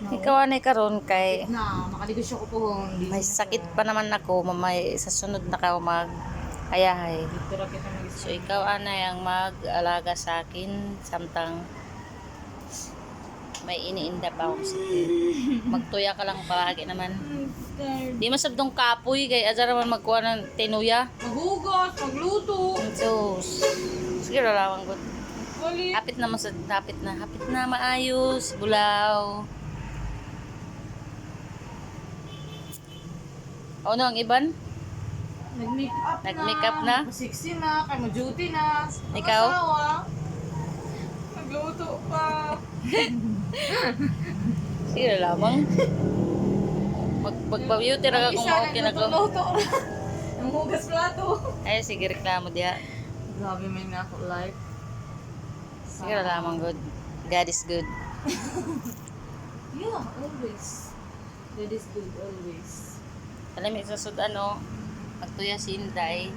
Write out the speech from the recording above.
Ikaw anay karon kay Na, makaligos siya ko po. may sakit pa naman ako, mamay sa sunod na ka mag ayahay. Dito kita So ikaw anay ang mag-alaga sa akin samtang may iniinda pa akong sakit. Magtuya ka lang palagi naman. Di masabdong kapoy kay aja naman magkuha ng tinuya. Maghugas, magluto. So, sige lalawan ko. Kulit. Hapit na maayos, bulaw. O ano ang iban? Nag-make up na. Sexy na, kay mo-duty na. Ikaw? Asawa. Nagluto pa. Sige lamang. Magpa-beauty ra ka kung okay na ko. Nagluto na. Ang hugas plato. Ay, sige reklamo diha. Grabe may nga ako life. Sige lamang good. God is good. Yeah, always. That is good, always. Alam mo, sa sud ano, magtuya si Inday.